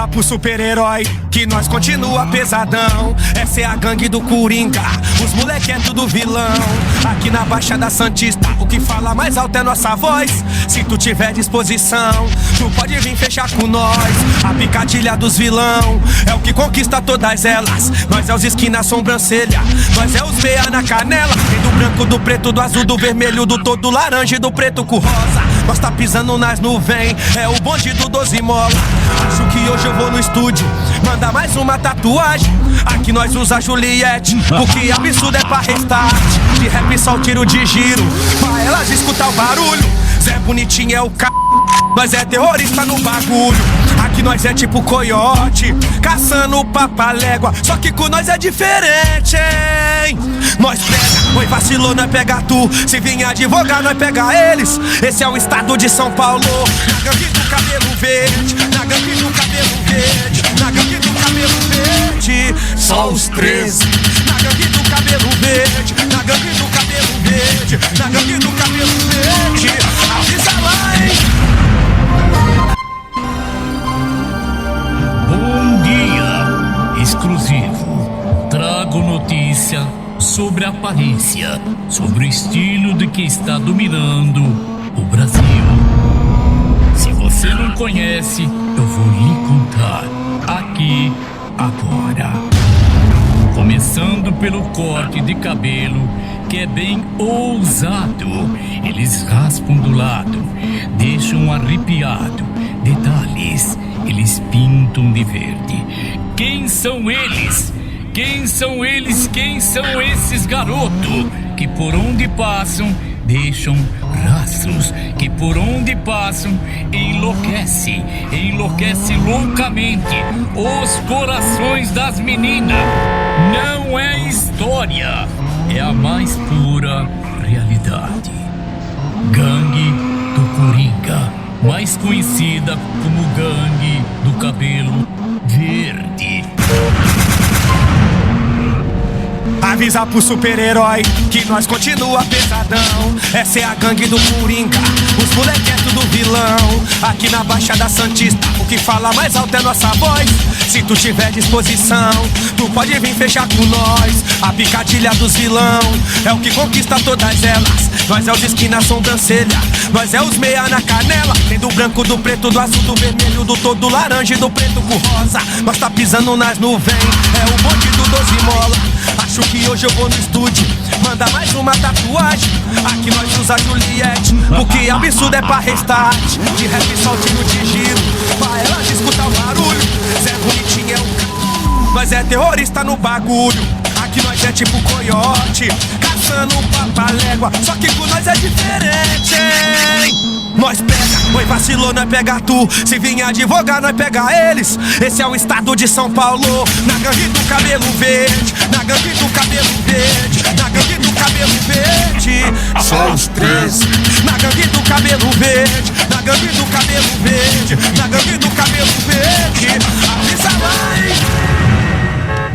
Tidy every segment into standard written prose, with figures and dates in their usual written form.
Avisa pro super-herói que nós continua pesadão. Essa é a gangue do Coringa, os moleque é tudo vilão. Aqui na Baixada Santista, o que fala mais alto é nossa voz. Se tu tiver disposição, tu pode vir fechar com nós. A picadilha dos vilão é o que conquista todas elas. Nós é os esquina sobrancelha, nós é os meia na canela. Tem do branco, do preto, do azul, do vermelho, do todo laranja e do preto com rosa. Nós tá pisando nas nuvens, é o bonde do 12 mola. Acho que hoje eu vou no estúdio mandar mais uma tatuagem. Aqui nós usa Juliette, o que absurdo é pra restart. De rap só o tiro de giro, pra elas escutar o barulho. Zé Bonitinho é o c... nós é terrorista no bagulho. Aqui nós é tipo coiote, caçando papalégua. Só que com nós é diferente, hein? Nós pega, oi vacilou, nós pega tu. Se vir advogar, nós pega eles. Esse é o estado de São Paulo. Na gangue do cabelo verde, na gangue do cabelo verde, na gangue do cabelo verde. Só os 13. Na gangue do cabelo verde, na gangue do cabelo verde, na gangue do cabelo verde. Avisa lá, hein? Bom dia, exclusivo. Trago notícia sobre a aparência, sobre o estilo de que está dominando o Brasil. Se você não conhece, eu vou lhe contar aqui, agora. Começando pelo corte de cabelo, que é bem ousado. Eles raspam do lado, deixam arrepiado. Detalhes, eles pintam de verde. Quem são eles? Quem são eles? Quem são esses garotos que por onde passam deixam rastros, que por onde passam enlouquece loucamente os corações das meninas? Não é história, é a mais pura realidade. Gangue do Coringa, mais conhecida como Gangue do Cabelo Verde. Avisa pro super-herói que nós continua pesadão. Essa é a gangue do Coringa, os moleque é tudo vilão. Aqui na Baixada Santista, o que fala mais alto é nossa voz. Se tu tiver disposição, tu pode vir fechar com nós. A picadilha dos vilão é o que conquista todas elas. Nós é os esquina sobrancelha, nós é os meia na canela. Tem do branco, do preto, do azul, do vermelho, do todo laranja e do preto com rosa. Nós tá pisando nas nuvens, é o bonde do 12 mola. Acho que hoje eu vou no estúdio mandar mais uma tatuagem. Aqui nós usa Juliette, o que absurdo é pra restart. De rap só o tiro de giro, pra elas escutar o barulho. Zé Bonitinho é o c... nós é terrorista no bagulho. Aqui nós é tipo coiote, caçando papalégua. Só que com nós é diferente, hein? Nós pega, oi vacilou, nós pega tu. Se vir advogar, nós pega eles. Esse é o estado de São Paulo. Na gangue do cabelo verde, na gangue do cabelo verde, na gangue do cabelo verde. Só os 13. Na gangue do cabelo verde, na gangue do cabelo verde, na gangue do cabelo verde. Avisa lá, hein?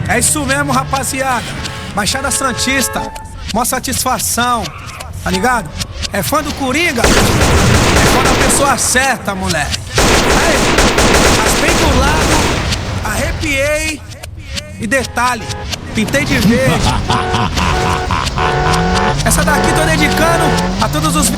É isso mesmo, rapaziada. Baixada Santista, mó satisfação, tá ligado? É fã do Coringa? É fã da pessoa certa, moleque. Aí, raspei do lado, arrepiei e detalhe, pintei de verde. Essa daqui tô dedicando a todos os